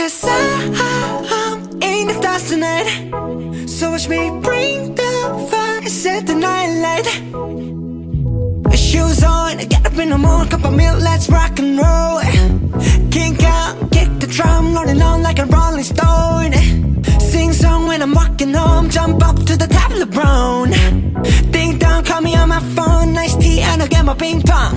'Cause I'm in the stars tonight. So watch me bring the fire, set the night light. Shoes on, get up in the morning, cup of milk, let's rock and roll. Kink out, kick the drum, rolling on like a rolling stone. Sing song when I'm walking home, jump up to the top of the brown. Ding dong, call me on my phone, nice tea and I'll get my ping pong.